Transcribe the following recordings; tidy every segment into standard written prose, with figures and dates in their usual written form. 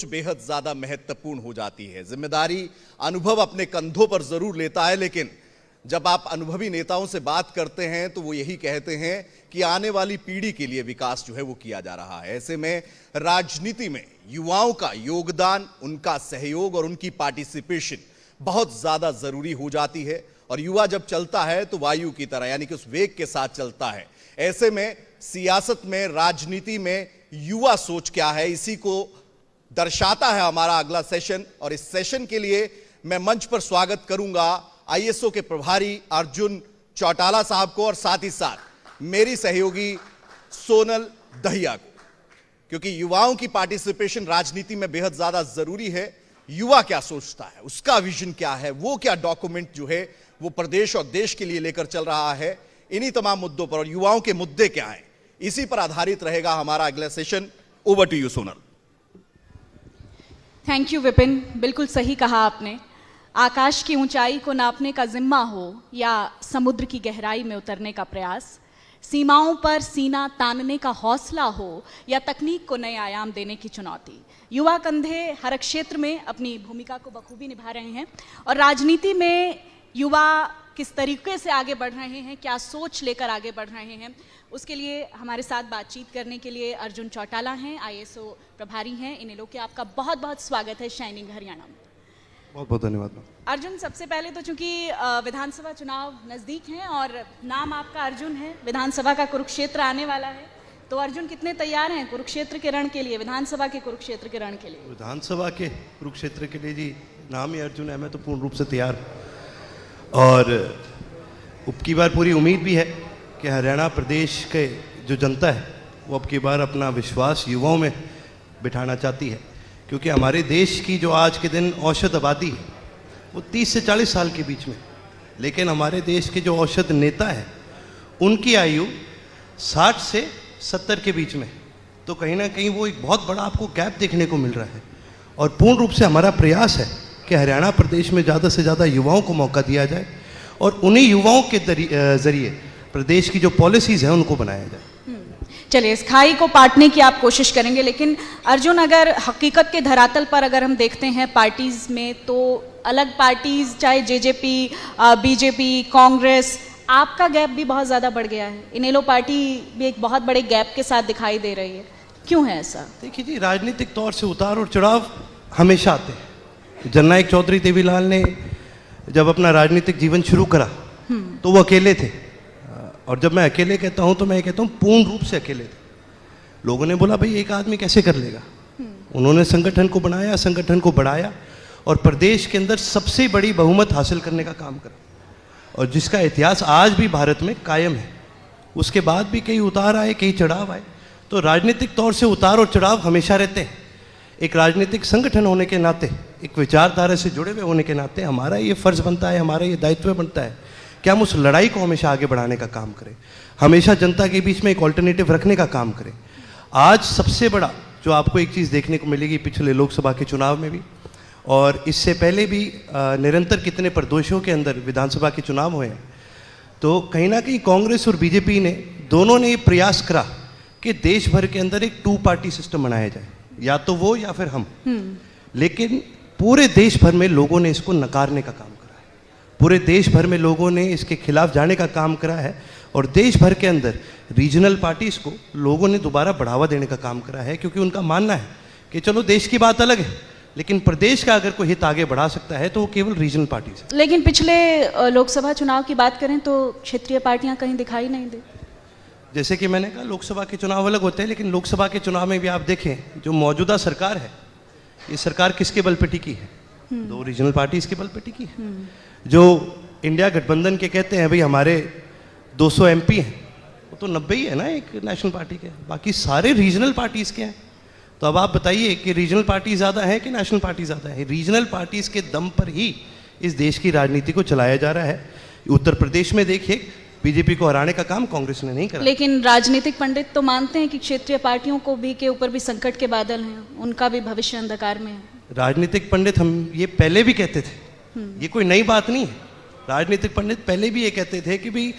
बेहद ज्यादा महत्वपूर्ण हो जाती है। जिम्मेदारी अनुभव अपने कंधों पर जरूर लेता है, लेकिन जब आप अनुभवी नेताओं से बात करते हैं तो वो यही कहते हैं कि आने वाली पीढ़ी के लिए विकास जो है वो किया जा रहा है। ऐसे में राजनीति में युवाओं का योगदान, उनका सहयोग और उनकी पार्टिसिपेशन बहुत ज्यादा जरूरी हो जाती है। और युवा जब चलता है तो वायु की तरह, यानी कि उस वेग के साथ चलता है। ऐसे में सियासत में, राजनीति में युवा सोच क्या है, इसी को दर्शाता है हमारा अगला सेशन। और इस सेशन के लिए मैं मंच पर स्वागत करूंगा आईएसओ के प्रभारी अर्जुन चौटाला साहब को, और साथ ही साथ मेरी सहयोगी सोनल दहिया को, क्योंकि युवाओं की पार्टिसिपेशन राजनीति में बेहद ज्यादा जरूरी है। युवा क्या सोचता है, उसका विजन क्या है, वो क्या डॉक्यूमेंट जो है वो प्रदेश और देश के लिए लेकर चल रहा है, इन्हीं तमाम मुद्दों पर, और युवाओं के मुद्दे क्या हैं, इसी पर आधारित रहेगा हमारा अगला session. Over to you Sonal. Thank you Vipin, बिल्कुल सही कहा आपने। आकाश की ऊंचाई को नापने का जिम्मा हो या समुद्र की गहराई में उतरने का प्रयास, सीमाओं पर सीना तानने का हौसला हो या तकनीक को नए आयाम देने की चुनौती, युवा कंधे हर क्षेत्र में अपनी भूमिका को बखूबी निभा रहे हैं। और राजनीति में युवा किस तरीके से आगे बढ़ रहे हैं, क्या सोच लेकर आगे बढ़ रहे हैं, उसके लिए हमारे साथ बातचीत करने के लिए अर्जुन चौटाला हैं, आईएसओ प्रभारी हैं। इन्हीं लोग के आपका बहुत बहुत स्वागत है शाइनिंग हरियाणा में। बहुत बहुत धन्यवाद। अर्जुन, सबसे पहले तो चूंकि विधानसभा चुनाव नज़दीक हैं और नाम आपका अर्जुन है, विधानसभा का कुरुक्षेत्र आने वाला है, तो अर्जुन कितने तैयार हैं कुरुक्षेत्र के रण के लिए, विधानसभा के कुरुक्षेत्र के रण के लिए? विधानसभा के कुरुक्षेत्र के लिए जी नाम ही अर्जुन है, मैं तो पूर्ण रूप से तैयार हूँ। और अब की बार पूरी उम्मीद भी है कि हरियाणा प्रदेश के जो जनता है वो अब की बार अपना विश्वास युवाओं में बिठाना चाहती है, क्योंकि हमारे देश की जो आज के दिन औसत आबादी है वो 30 से 40 साल के बीच में, लेकिन हमारे देश के जो औसत नेता है उनकी आयु 60 से 70 के बीच में। तो कहीं ना कहीं वो एक बहुत बड़ा आपको गैप देखने को मिल रहा है। और पूर्ण रूप से हमारा प्रयास है कि हरियाणा प्रदेश में ज़्यादा से ज़्यादा युवाओं को मौका दिया जाए और उन्हीं युवाओं के ज़रिए प्रदेश की जो पॉलिसीज़ हैं उनको बनाया जाए। चलिए, इस खाई को पाटने की आप कोशिश करेंगे, लेकिन अर्जुन अगर हकीकत के धरातल पर अगर हम देखते हैं पार्टीज़ में, तो अलग पार्टीज़ चाहे जेजेपी, बीजेपी, कांग्रेस, आपका गैप भी बहुत ज़्यादा बढ़ गया है। इनेलो पार्टी भी एक बहुत बड़े गैप के साथ दिखाई दे रही है, क्यों है ऐसा? देखिए जी, राजनीतिक तौर से उतार और चढ़ाव हमेशा आते हैं। जननायक चौधरी देवीलाल ने जब अपना राजनीतिक जीवन शुरू करा तो वो अकेले थे, और जब मैं अकेले कहता हूँ तो मैं कहता हूँ पूर्ण रूप से अकेले थे। लोगों ने बोला भाई एक आदमी कैसे कर लेगा। उन्होंने संगठन को बनाया, संगठन को बढ़ाया और प्रदेश के अंदर सबसे बड़ी बहुमत हासिल करने का काम करा, और जिसका इतिहास आज भी भारत में कायम है। उसके बाद भी कई उतार आए, कई चढ़ाव आए। तो राजनीतिक तौर से उतार और चढ़ाव हमेशा रहते हैं। एक राजनीतिक संगठन होने के नाते, एक विचारधारा से जुड़े हुए होने के नाते हमारा ये फर्ज बनता है, हमारा ये दायित्व बनता है कि हम उस लड़ाई को हमेशा आगे बढ़ाने का काम करें, हमेशा जनता के बीच में एक ऑल्टरनेटिव रखने का काम करें। आज सबसे बड़ा जो आपको एक चीज़ देखने को मिलेगी पिछले लोकसभा के चुनाव में भी और इससे पहले भी निरंतर कितने प्रदेशों के अंदर विधानसभा के चुनाव हुए हैं, तो कहीं ना कहीं कांग्रेस और बीजेपी ने दोनों ने ये प्रयास करा कि देश भर के अंदर एक 2 पार्टी सिस्टम बनाया जाए, या तो वो या फिर हम। लेकिन पूरे देश भर में लोगों ने इसको नकारने का काम करा है, पूरे देश भर में लोगों ने इसके खिलाफ जाने का काम करा है, और देश भर के अंदर रीजनल पार्टीज को लोगों ने दोबारा बढ़ावा देने का काम करा है, क्योंकि उनका मानना है कि चलो देश की बात अलग है, लेकिन प्रदेश का अगर कोई हित आगे बढ़ा सकता है तो वो केवल रीजनल पार्टीज है। लेकिन पिछले लोकसभा चुनाव की बात करें तो क्षेत्रीय पार्टियां कहीं दिखाई नहीं दी। जैसे कि मैंने कहा, लोकसभा के चुनाव अलग होते हैं, लेकिन लोकसभा के चुनाव में भी आप देखें जो मौजूदा सरकार है, ये सरकार किसके बल पे टिकी है? 2 रीजनल पार्टीज के बल पे टिकी है। जो इंडिया गठबंधन के कहते हैं भाई हमारे 200 एमपी हैं, वो तो 90 ही है ना एक नेशनल पार्टी के, बाकी सारे रीजनल पार्टीज के हैं। तो अब आप बताइए कि रीजनल पार्टी ज़्यादा है कि नेशनल पार्टी ज़्यादा है? रीजनल पार्टीज के दम पर ही इस देश की राजनीति को चलाया जा रहा है। उत्तर प्रदेश में देखिए, बीजेपी को हराने का काम कांग्रेस ने नहीं करा। लेकिन राजनीतिक पंडित तो मानते हैं कि क्षेत्रीय पार्टियों को भी के ऊपर भी संकट के बादल हैं, उनका भी भविष्य अंधकार में है। राजनीतिक पंडित हम ये पहले भी कहते थे, ये कोई नई बात नहीं है। राजनीतिक पंडित पहले भी ये कहते थे कि भाई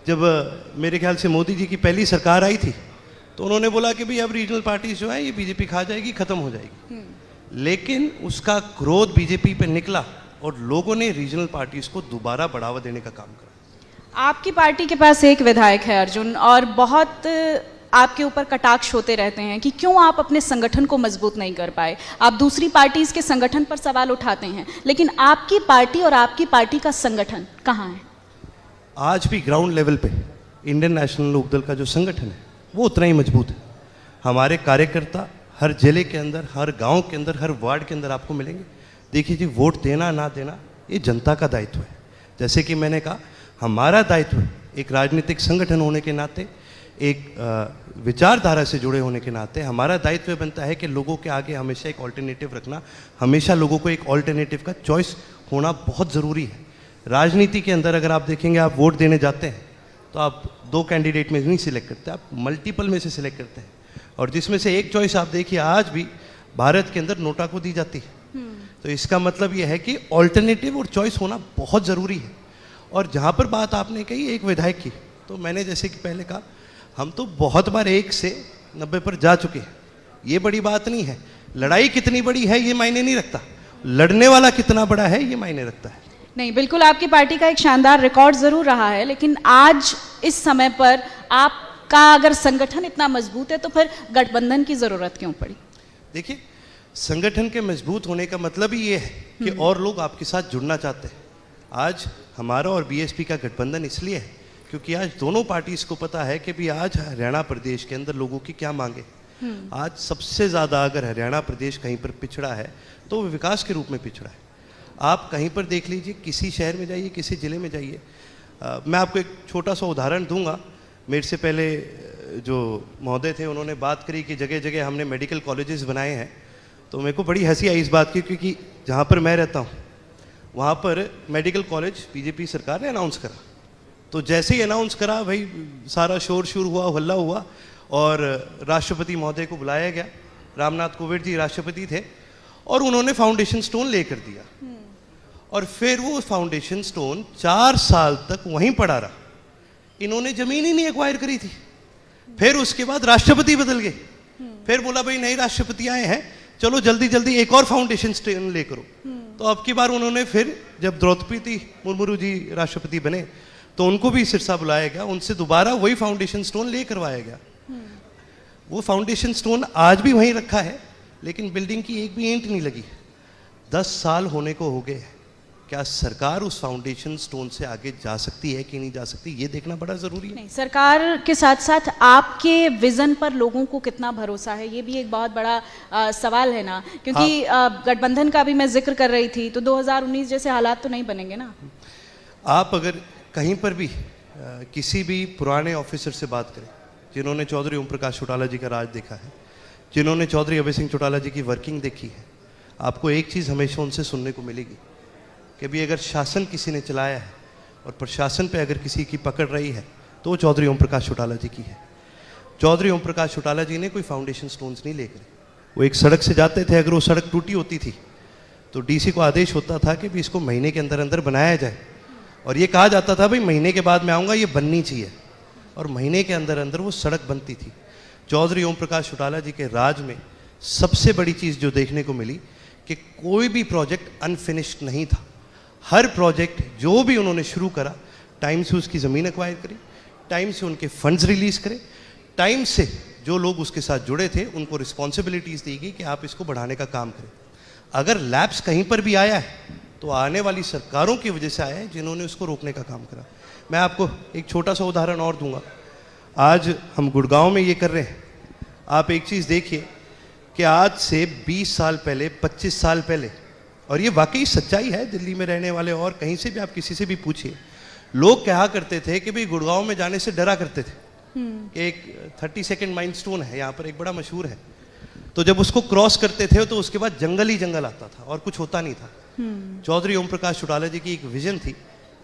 जब मेरे ख्याल से मोदी जी की पहली सरकार आई थी तो उन्होंने बोला कि भाई अब रीजनल पार्टीज जो है ये बीजेपी खा जाएगी, खत्म हो जाएगी। लेकिन उसका क्रोध बीजेपी पे निकला और लोगों ने रीजनल पार्टीज को दोबारा बढ़ावा देने का काम करा। आपकी पार्टी के पास एक विधायक है अर्जुन, और बहुत आपके ऊपर कटाक्ष होते रहते हैं कि क्यों आप अपने संगठन को मजबूत नहीं कर पाए। आप दूसरी पार्टीज के संगठन पर सवाल उठाते हैं, लेकिन आपकी पार्टी और आपकी पार्टी का संगठन कहाँ है? आज भी ग्राउंड लेवल पे इंडियन नेशनल लोकदल का जो संगठन है वो उतना ही मजबूत है। हमारे कार्यकर्ता हर जिले के अंदर, हर गांव के अंदर, हर वार्ड के अंदर आपको मिलेंगे। देखिए जी, वोट देना ना देना ये जनता का दायित्व है। जैसे कि मैंने कहा, हमारा दायित्व एक राजनीतिक संगठन होने के नाते, एक विचारधारा से जुड़े होने के नाते हमारा दायित्व बनता है कि लोगों के आगे हमेशा एक ऑल्टरनेटिव रखना। हमेशा लोगों को एक ऑल्टरनेटिव का चॉइस होना बहुत ज़रूरी है। राजनीति के अंदर अगर आप देखेंगे, आप वोट देने जाते हैं तो आप 2 कैंडिडेट में नहीं सिलेक्ट करते, आप मल्टीपल में से सिलेक्ट करते हैं, और जिसमें से एक चॉइस आप देखिए आज भी भारत के अंदर नोटा को दी जाती है। तो इसका मतलब यह है कि ऑल्टरनेटिव और चॉइस होना बहुत ज़रूरी है। और जहाँ पर बात आपने कही एक विधायक की, तो मैंने जैसे कि पहले कहा, हम तो बहुत बार 1 से 90 पर जा चुके हैं। ये बड़ी बात नहीं है। लड़ाई कितनी बड़ी है ये मायने नहीं रखता, लड़ने वाला कितना बड़ा है ये मायने रखता है। नहीं, बिल्कुल आपकी पार्टी का एक शानदार रिकॉर्ड जरूर रहा है, लेकिन आज इस समय पर आपका अगर संगठन इतना मजबूत है तो फिर गठबंधन की जरूरत क्यों पड़ी? देखिए, संगठन के मजबूत होने का मतलब ही ये है कि और लोग आपके साथ जुड़ना चाहते हैं। आज हमारा और बीएसपी का गठबंधन इसलिए है क्योंकि आज दोनों पार्टीज को पता है कि भी आज हरियाणा प्रदेश के अंदर लोगों की क्या मांगे। आज सबसे ज़्यादा अगर हरियाणा प्रदेश कहीं पर पिछड़ा है तो वो विकास के रूप में पिछड़ा है। आप कहीं पर देख लीजिए, किसी शहर में जाइए, किसी ज़िले में जाइए। मैं आपको एक छोटा सा उदाहरण दूंगा। मेरे से पहले जो महोदय थे उन्होंने बात करी कि जगह जगह हमने मेडिकल कॉलेजेस बनाए हैं, तो मेरे को बड़ी हंसी आई इस बात की, क्योंकि जहाँ पर मैं रहता हूँ वहाँ पर मेडिकल कॉलेज बीजेपी सरकार ने अनाउंस करा। तो जैसे ही अनाउंस करा भाई सारा शोर शोर हुआ, हल्ला हुआ, और राष्ट्रपति महोदय को बुलाया गया। रामनाथ कोविंद जी राष्ट्रपति थे और उन्होंने फाउंडेशन स्टोन लेकर दिया, और फिर वो फाउंडेशन स्टोन 4 साल तक वहीं पड़ा रहा। इन्होंने जमीन ही नहीं एक्वायर करी थी। फिर उसके बाद राष्ट्रपति बदल गए, फिर बोला भाई नए राष्ट्रपति आए हैं, चलो जल्दी जल्दी एक और फाउंडेशन स्टोन ले करो। तो अब की बार उन्होंने फिर, जब द्रौपदी मुर्मू जी राष्ट्रपति बने तो उनको भी सिरसा बुलाया गया, उनसे दोबारा वही फाउंडेशन स्टोन ले करवाया गया। वो फाउंडेशन स्टोन आज भी वहीं रखा है, लेकिन बिल्डिंग की एक भी ईंट नहीं लगी। 10 साल होने को हो गए। क्या सरकार उस फाउंडेशन स्टोन से आगे जा सकती है कि नहीं जा सकती, ये देखना बड़ा जरूरी है। नहीं, सरकार के साथ साथ आपके विजन पर लोगों को कितना भरोसा है, ये भी एक बहुत बड़ा सवाल है ना, क्योंकि गठबंधन का भी मैं जिक्र कर रही थी, तो 2019 जैसे हालात तो नहीं बनेंगे ना। आप अगर कहीं पर भी किसी भी पुराने ऑफिसर से बात करें जिन्होंने चौधरी ओम प्रकाश चौटाला जी का राज देखा है, जिन्होंने चौधरी अभय सिंह चौटाला जी की वर्किंग देखी है, आपको एक चीज़ हमेशा उनसे सुनने को मिलेगी कि भी अगर शासन किसी ने चलाया है और प्रशासन पे अगर किसी की पकड़ रही है तो वो चौधरी ओम प्रकाश चौटाला जी की है। चौधरी ओम प्रकाश चौटाला जी ने कोई फाउंडेशन स्टोन्स नहीं लेकर, वो एक सड़क से जाते थे, अगर वो सड़क टूटी होती थी तो डीसी को आदेश होता था कि भी इसको महीने के अंदर अंदर बनाया जाए, और ये कहा जाता था भाई महीने के बाद मैं आऊँगा, ये बननी चाहिए, और महीने के अंदर अंदर वो सड़क बनती थी। चौधरी ओम प्रकाश चौटाला जी के राज में सबसे बड़ी चीज़ जो देखने को मिली कि कोई भी प्रोजेक्ट अनफिनिश्ड नहीं था। हर प्रोजेक्ट जो भी उन्होंने शुरू करा, टाइम से उसकी ज़मीन एक्वायर करी, टाइम से उनके फंड्स रिलीज़ करे, टाइम से जो लोग उसके साथ जुड़े थे उनको रिस्पॉन्सिबिलिटीज़ दी गई कि आप इसको बढ़ाने का काम करें। अगर लैप्स कहीं पर भी आया है तो आने वाली सरकारों की वजह से आया है जिन्होंने उसको रोकने का काम करा। मैं आपको एक छोटा सा उदाहरण और दूंगा। आज हम गुड़गांव में ये कर रहे हैं। आप एक चीज़ देखिए कि आज से 20 साल पहले, 25 साल पहले, और ये वाकई सच्चाई है, दिल्ली में रहने वाले और कहीं से भी आप किसी से भी पूछिए, लोग कहा करते थे कि भाई गुड़गांव में जाने से डरा करते थे कि एक 30 सेकेंड माइलस्टोन है यहाँ पर, एक बड़ा मशहूर है, तो जब उसको क्रॉस करते थे तो उसके बाद जंगल ही जंगल आता था और कुछ होता नहीं था। चौधरी ओम प्रकाश चौटाला जी की एक विजन थी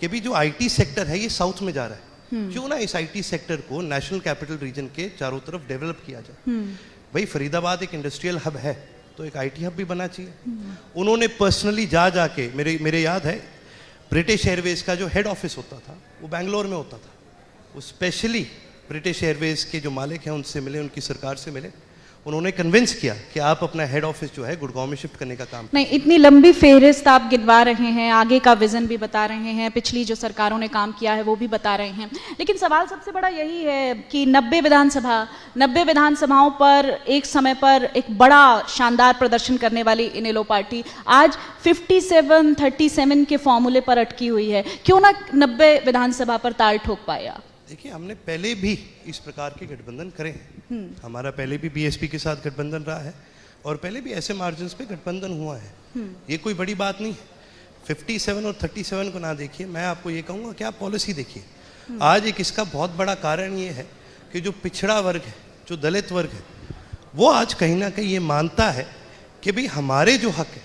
कि भी जो आईटी सेक्टर है ये साउथ में जा रहा है, क्यों ना इस आईटी सेक्टर को नेशनल कैपिटल रीजन के चारों तरफ डेवलप किया जाए। भाई फरीदाबाद एक इंडस्ट्रियल हब है तो एक आईटी हब भी बनना चाहिए। उन्होंने पर्सनली जा के, मेरे याद है, ब्रिटिश एयरवेज का जो हेड ऑफिस होता था वो बैंगलोर में होता था। वो स्पेशली ब्रिटिश एयरवेज के जो मालिक हैं उनसे मिले, उनकी सरकार से मिले, उन्होंने कन्विंस किया कि आप अपना हेड ऑफिस जो है गुड़गांव में शिफ्ट करने का काम नहीं, इतनी लंबी फेहरिस्त आप गिनवा रहे हैं, आगे का विजन भी बता रहे हैं, पिछली जो सरकारों ने काम किया है वो भी बता रहे हैं, लेकिन सवाल सबसे बड़ा यही है कि 90 विधानसभाओं पर एक समय पर एक बड़ा शानदार प्रदर्शन करने वाली इनेलो पार्टी आज 57-37 के फॉर्मूले पर अटकी हुई है। क्यों ना 90 विधानसभा पर ताल ठोक पाया? देखिए, हमने पहले भी इस प्रकार के गठबंधन करे हैं। हमारा पहले भी बीएसपी के साथ गठबंधन रहा है और पहले भी ऐसे मार्जिन्स पे गठबंधन हुआ है। ये कोई बड़ी बात नहीं है। 57 और 37 को ना देखिए, मैं आपको ये कहूँगा कि आप पॉलिसी देखिए। आज एक इसका बहुत बड़ा कारण ये है कि जो पिछड़ा वर्ग है, जो दलित वर्ग है, वो आज कहीं ना कहीं ये मानता है कि भाई हमारे जो हक है,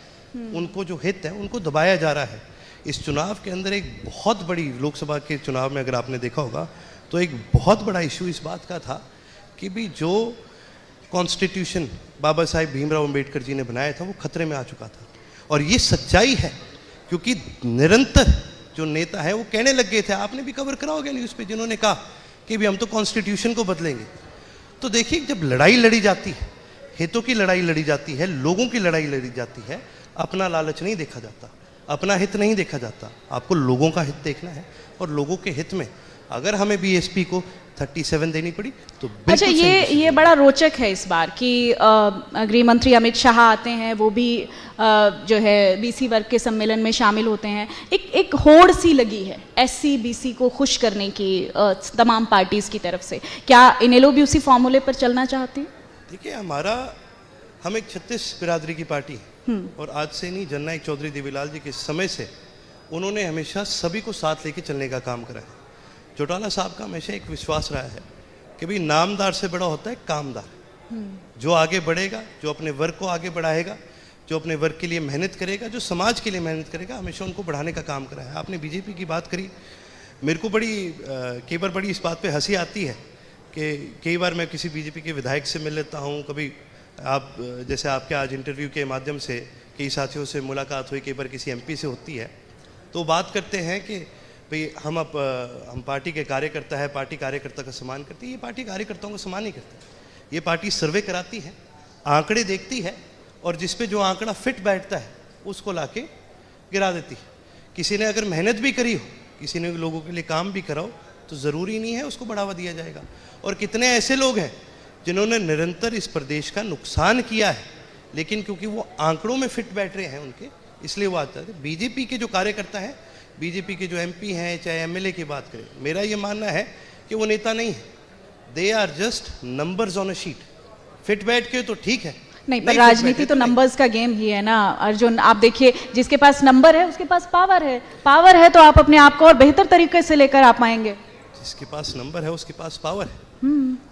उनको जो हित है, उनको दबाया जा रहा है। इस चुनाव के अंदर एक बहुत बड़ी, लोकसभा के चुनाव में अगर आपने देखा होगा तो एक बहुत बड़ा इशू इस बात का था कि भी जो कॉन्स्टिट्यूशन बाबा साहेब भीमराव अंबेडकर जी ने बनाया था वो खतरे में आ चुका था। और ये सच्चाई है, क्योंकि निरंतर जो नेता है वो कहने लग गए थे, आपने भी कवर करा होगा न्यूज़ पे, जिन्होंने कहा कि भी हम तो कॉन्स्टिट्यूशन को बदलेंगे। तो देखिए, जब लड़ाई लड़ी जाती है, हितों की लड़ाई लड़ी जाती है, लोगों की लड़ाई लड़ी जाती है, अपना लालच नहीं देखा जाता, अपना हित नहीं देखा जाता, आपको लोगों का हित देखना है। और लोगों के हित में अगर हमें बीएसपी को 37 देनी पड़ी तो अच्छा, ये बड़ा रोचक है इस बार कि गृह मंत्री अमित शाह आते हैं, वो भी जो है बीसी वर्ग के सम्मेलन में शामिल होते हैं। एक होड़ सी लगी है एससी बीसी को खुश करने की तमाम पार्टीज की तरफ से। क्या इनेलो भी उसी फॉर्मूले पर चलना चाहती है? देखिए, हम एक 36 बिरादरी की पार्टी है और आज से नहीं, जननायक चौधरी देवीलाल जी के समय से उन्होंने हमेशा सभी को साथ लेके चलने का काम करा है। चौटाला साहब का हमेशा एक विश्वास रहा है कि भाई नामदार से बड़ा होता है कामदार। जो आगे बढ़ेगा, जो अपने वर्ग को आगे बढ़ाएगा, जो अपने वर्ग के लिए मेहनत करेगा, जो समाज के लिए मेहनत करेगा, हमेशा उनको बढ़ाने का काम करा है। आपने बीजेपी की बात करी, मेरे को कई बार बड़ी इस बात पे हंसी आती है कि कई बार मैं किसी बीजेपी के विधायक से मिल लेता हूँ, कभी आप जैसे आपके आज इंटरव्यू के माध्यम से कई साथियों से मुलाकात हुई, कई बार किसी एमपी से होती है, तो बात करते हैं कि भाई हम पार्टी के कार्यकर्ता है, पार्टी कार्यकर्ता का सम्मान करती है। ये पार्टी कार्यकर्ताओं का सम्मान नहीं करती। ये पार्टी सर्वे कराती है, आंकड़े देखती है और जिस पे जो आंकड़ा फिट बैठता है उसको लाके गिरा देती है। किसी ने अगर मेहनत भी करी हो, किसी ने लोगों के लिए काम भी करा हो, तो ज़रूरी नहीं है उसको बढ़ावा दिया जाएगा। और कितने ऐसे लोग हैं जिन्होंने निरंतर इस प्रदेश का नुकसान किया है, लेकिन क्योंकि वो आंकड़ों में फिट बैठ रहे हैं उनके, इसलिए वो आता है। बीजेपी के जो कार्यकर्ता हैं, बीजेपी के जो एमपी हैं, चाहे एमएलए की बात करें, मेरा ये मानना है कि वो नेता नहीं है, they are just numbers on a sheet. Fit बैठ के तो ठीक है, नहीं, पर राजनीति तो नंबर्स का गेम ही है ना अर्जुन। आप देखिए, जिसके पास नंबर है उसके पास पावर है, पावर है तो आप अपने आप को और बेहतर तरीके से लेकर आ पाएंगे। जिसके पास नंबर है उसके पास पावर है,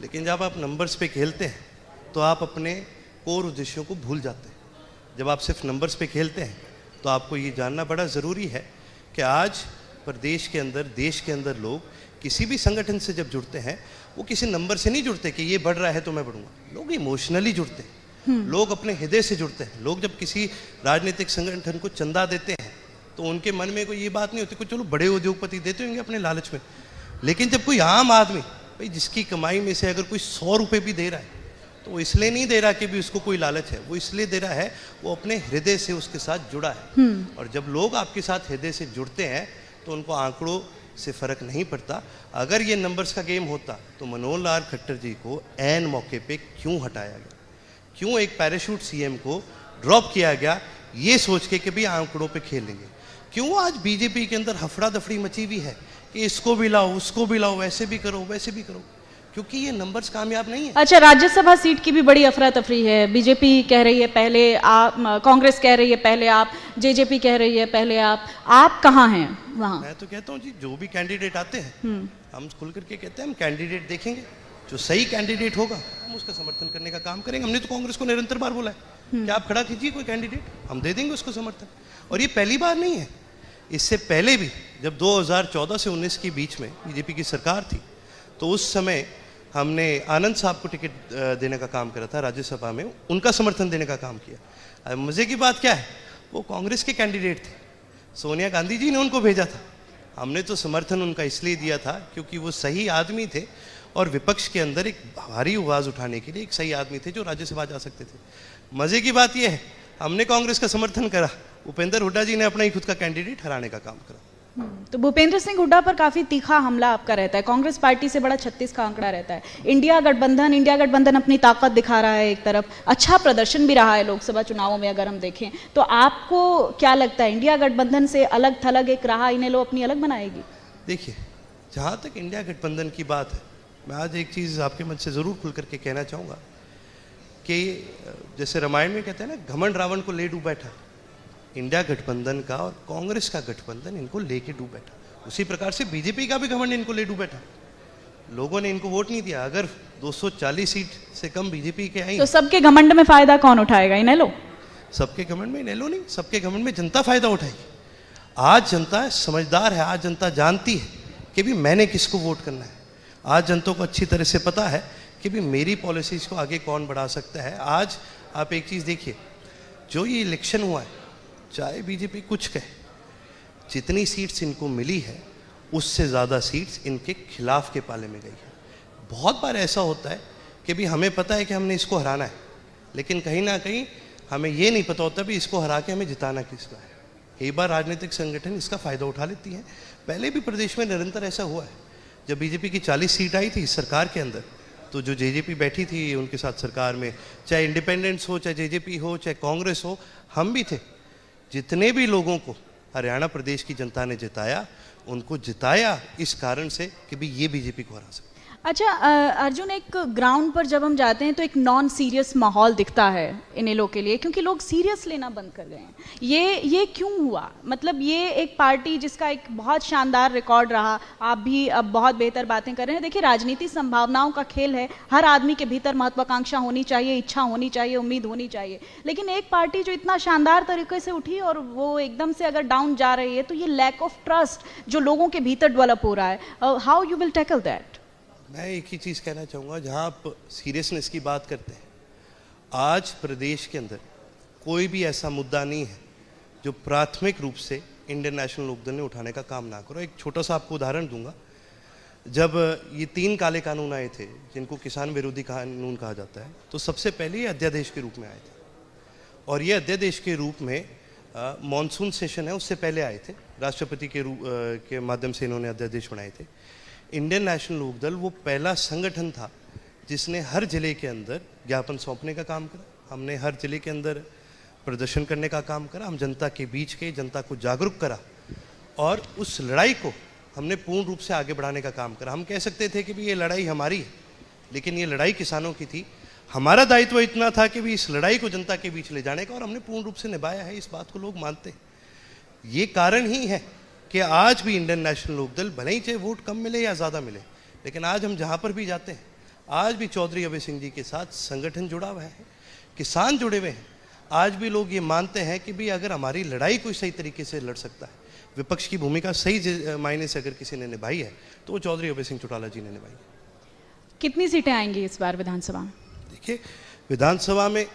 लेकिन जब आप नंबर्स पे खेलते हैं तो आप अपने कोर उद्देश्यों को भूल जाते हैं। जब आप सिर्फ नंबर्स पे खेलते हैं तो आपको ये जानना बड़ा ज़रूरी है कि आज प्रदेश के अंदर, देश के अंदर लोग किसी भी संगठन से जब जुड़ते हैं, वो किसी नंबर से नहीं जुड़ते कि ये बढ़ रहा है तो मैं बढ़ूंगा। लोग इमोशनली जुड़ते हैं, लोग अपने हृदय से जुड़ते हैं। लोग जब किसी राजनीतिक संगठन को चंदा देते हैं तो उनके मन में कोई ये बात नहीं होती, कोई चलो बड़े उद्योगपति देते होंगे अपने लालच में, लेकिन जब कोई आम आदमी, भाई जिसकी कमाई में से अगर कोई 100 रुपये भी दे रहा है तो वो इसलिए नहीं दे रहा कि भी उसको कोई लालच है, वो इसलिए दे रहा है वो अपने हृदय से उसके साथ जुड़ा है। और जब लोग आपके साथ हृदय से जुड़ते हैं तो उनको आंकड़ों से फर्क नहीं पड़ता। अगर ये नंबर्स का गेम होता तो मनोहर लाल खट्टर जी को ऐन मौके पे क्यों हटाया गया, क्यों एक पैराशूट सीएम को ड्रॉप किया गया, ये सोच के कि भाई आंकड़ों पे खेलेंगे। क्यों आज बीजेपी के अंदर हफड़ा दफड़ी मची हुई है कि इसको भी लाओ, उसको भी लाओ, वैसे भी करो, वैसे भी करो, क्योंकि ये नंबर्स कामयाब नहीं है। अच्छा, राज्यसभा सीट की भी बड़ी अफरा तफरी है। बीजेपी कह रही है पहले आप, कांग्रेस कह रही है पहले आप, जेजेपी कह रही है पहले आप कहाँ हैं वहाँ? मैं तो कहता हूँ जी, जो भी कैंडिडेट आते हैं हम खुल करके कहते हैं हम कैंडिडेट देखेंगे, जो सही कैंडिडेट होगा हम उसका समर्थन करने का काम करेंगे। हमने तो कांग्रेस को निरंतर बार बोला है कि आप खड़ा कीजिए कोई कैंडिडेट, हम दे देंगे उसको समर्थन। और ये पहली बार नहीं है, इससे पहले भी जब 2014 से 19 के बीच में बीजेपी की सरकार थी तो उस समय हमने आनंद साहब को टिकट देने का काम करा था राज्यसभा में, उनका समर्थन देने का काम किया। मज़े की बात क्या है, वो कांग्रेस के कैंडिडेट थे, सोनिया गांधी जी ने उनको भेजा था। हमने तो समर्थन उनका इसलिए दिया था क्योंकि वो सही आदमी थे और विपक्ष के अंदर एक भारी आवाज उठाने के लिए एक सही आदमी थे जो राज्यसभा जा सकते थे। मजे की बात यह है, हमने कांग्रेस का समर्थन करा, उपेंद्र हुड्डा जी ने अपना ही खुद का कैंडिडेट हराने का काम करा। तो भूपेंद्र सिंह हुड्डा पर काफी तीखा हमला आपका रहता है। कांग्रेस पार्टी से बड़ा 36 का आंकड़ा रहता है। इंडिया गठबंधन अपनी ताकत दिखा रहा है, एक तरफ अच्छा प्रदर्शन भी रहा है लोकसभा चुनावों में अगर हम देखें तो। आपको क्या लगता है इंडिया गठबंधन से अलग थलग एक राह इनेलो अपनी अलग बनाएगी? देखिए, जहाँ तक इंडिया गठबंधन की बात है, मैं आज एक चीज़ आपके मन से ज़रूर खुल करके कहना चाहूँगा कि जैसे रामायण में कहते हैं ना, घमंड रावण को ले डूब बैठा, इंडिया गठबंधन का और कांग्रेस का गठबंधन इनको लेके डूब बैठा। उसी प्रकार से बीजेपी का भी घमंड इनको ले डूब बैठा। लोगों ने इनको वोट नहीं दिया। अगर 240 सीट से कम बीजेपी के आई तो सबके घमंड में फायदा कौन उठाएगा? इनेलो? सबके घमंड में इनेलो नहीं, सबके घमंड में जनता फायदा उठाएगी। आज जनता समझदार है, आज जनता जानती है कि भी मैंने किसको वोट करना है। आज जनता को अच्छी तरह से पता है कि भी मेरी पॉलिसीज को आगे कौन बढ़ा सकता है। आज आप एक चीज़ देखिए, जो ये इलेक्शन हुआ है, चाहे बीजेपी कुछ कहे, जितनी सीट्स इनको मिली है उससे ज़्यादा सीट्स इनके खिलाफ के पाले में गई है। बहुत बार ऐसा होता है कि भी हमें पता है कि हमने इसको हराना है, लेकिन कहीं ना कहीं हमें ये नहीं पता होता भी इसको हरा के हमें जिताना किसका है। कई बार राजनीतिक संगठन इसका फ़ायदा उठा लेती हैं। पहले भी प्रदेश में निरंतर ऐसा हुआ है। जब बीजेपी की 40 सीट आई थी सरकार के अंदर, तो जो जेजेपी बैठी थी उनके साथ सरकार में, चाहे इंडिपेंडेंट्स हो, चाहे जेजेपी हो, चाहे कांग्रेस हो, हम भी थे। जितने भी लोगों को हरियाणा प्रदेश की जनता ने जिताया, उनको जिताया इस कारण से कि भी ये बीजेपी को हरा सकते। अच्छा अर्जुन, एक ग्राउंड पर जब हम जाते हैं तो एक नॉन सीरियस माहौल दिखता है इनेलो के लिए, क्योंकि लोग सीरियस लेना बंद कर गए हैं। ये क्यों हुआ? मतलब ये एक पार्टी जिसका एक बहुत शानदार रिकॉर्ड रहा, आप भी अब बहुत बेहतर बातें कर रहे हैं। देखिए, राजनीति संभावनाओं का खेल है। हर आदमी के भीतर महत्वाकांक्षा होनी चाहिए, इच्छा होनी चाहिए, उम्मीद होनी चाहिए। लेकिन एक पार्टी जो इतना शानदार तरीके से उठी और वो एकदम से अगर डाउन जा रही है, तो ये लैक ऑफ ट्रस्ट जो लोगों के भीतर डेवलप हो रहा है, how you will tackle that? मैं एक ही चीज़ कहना चाहूँगा, जहाँ आप सीरियसनेस की बात करते हैं, आज प्रदेश के अंदर कोई भी ऐसा मुद्दा नहीं है जो प्राथमिक रूप से इंडियन नेशनल लोकदल ने उठाने का काम ना करो। एक छोटा सा आपको उदाहरण दूंगा। जब ये 3 काले कानून आए थे, जिनको किसान विरोधी कानून कहा जाता है, तो सबसे पहले ये अध्यादेश के रूप में आए थे। और ये अध्यादेश के रूप में मॉनसून सेशन है उससे पहले आए थे। राष्ट्रपति के माध्यम से इन्होंने अध्यादेश बनाए थे। इंडियन नेशनल लोकदल वो पहला संगठन था जिसने हर जिले के अंदर ज्ञापन सौंपने का काम करा। हमने हर जिले के अंदर प्रदर्शन करने का काम करा। हम जनता के बीच के जनता को जागरूक करा और उस लड़ाई को हमने पूर्ण रूप से आगे बढ़ाने का काम करा। हम कह सकते थे कि भी ये लड़ाई हमारी है, लेकिन ये लड़ाई किसानों की थी। हमारा दायित्व इतना था कि भी इस लड़ाई को जनता के बीच ले जाने का, और हमने पूर्ण रूप से निभाया है। इस बात को लोग मानते हैं। ये कारण ही है कि आज भी इंडियन नेशनल लोकदल, भले ही चाहे वोट कम मिले या ज़्यादा मिले, लेकिन आज हम जहाँ पर भी जाते हैं, आज भी चौधरी अभय सिंह जी के साथ संगठन जुड़ा हुआ है, किसान जुड़े हुए हैं। आज भी लोग ये मानते हैं कि भी अगर हमारी लड़ाई कोई सही तरीके से लड़ सकता है, विपक्ष की भूमिका सही मायने से अगर किसी ने निभाई है, तो वो चौधरी अभय सिंह चौटाला जी ने निभाई है। कितनी सीटें आएंगी इस बार विधानसभा में? देखिए, विधानसभा में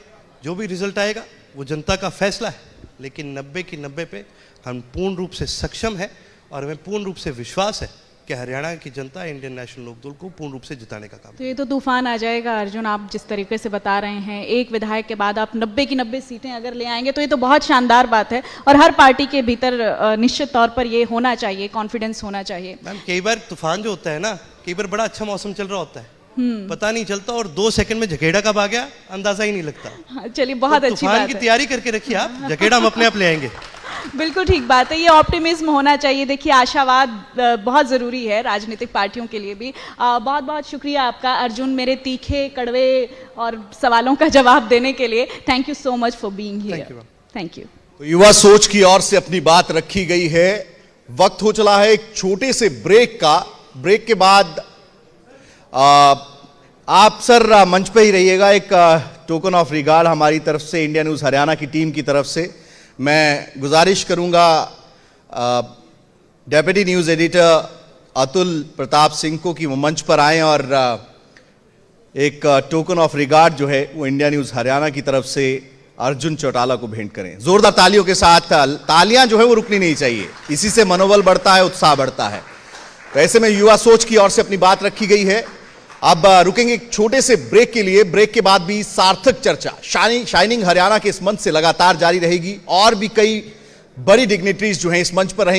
जो भी रिजल्ट आएगा वो जनता का फैसला है, लेकिन 90 की 90 पे हम पूर्ण रूप से सक्षम है और हमें पूर्ण रूप से विश्वास है कि हरियाणा की जनता इंडियन नेशनल लोकदल को पूर्ण रूप से जिताने का काम। तो ये तो तूफान आ जाएगा अर्जुन, आप जिस तरीके से बता रहे हैं। एक विधायक के बाद आप 90 की 90 सीटें अगर ले आएंगे तो ये तो बहुत शानदार बात है। और हर पार्टी के भीतर निश्चित तौर पर ये होना चाहिए, कॉन्फिडेंस होना चाहिए। मैम, कई बार तूफान जो होता है ना, कई बार बड़ा अच्छा मौसम चल रहा होता है, पता नहीं चलता और 2 सेकंड में जखेड़ा कब आ गया अंदाजा ही नहीं लगता। हाँ, चलिए, बहुत अच्छी बात है। तूफान की तैयारी करके रखिए आप, जखेड़ा हम अपने आप ले आएंगे। बिल्कुल ठीक बात है। ये ऑप्टिमिज्म होना चाहिए। देखिए, आशावाद बहुत ज़रूरी है राजनीतिक पार्टियों के लिए भी। बहुत बहुत शुक्रिया आपका अर्जुन, मेरे तीखे कड़वे और सवालों का जवाब देने के लिए। Thank you so much for being here. Thank you. तो युवा सोच की ओर से अपनी बात रखी गई है। वक्त हो चला है एक छोटे से ब्रेक का। ब्रेक के बाद आप सर मंच पे ही रहिएगा। एक टोकन ऑफ रिगार्ड हमारी तरफ से, इंडिया न्यूज़ हरियाणा की टीम की तरफ से मैं गुजारिश करूंगा deputy news editor Atul Pratap Singh को कि वो मंच पर आएं और एक टोकन ऑफ रिगार्ड जो है वो इंडिया न्यूज़ हरियाणा की तरफ से अर्जुन चौटाला को भेंट करें। जोरदार तालियों के साथ। तालियां जो है वो रुकनी नहीं चाहिए, इसी से मनोबल बढ़ता है, उत्साह बढ़ता है। तो ऐसे में युवा सोच की ओर से अपनी बात रखी गई है अब रुकेंगे एक छोटे से ब्रेक के लिए। ब्रेक के बाद भी सार्थक चर्चा शाइनिंग हरियाणा के इस मंच से लगातार जारी रहेगी और भी कई बड़ी डिग्निटरीज जो हैं इस मंच पर रहेंगी।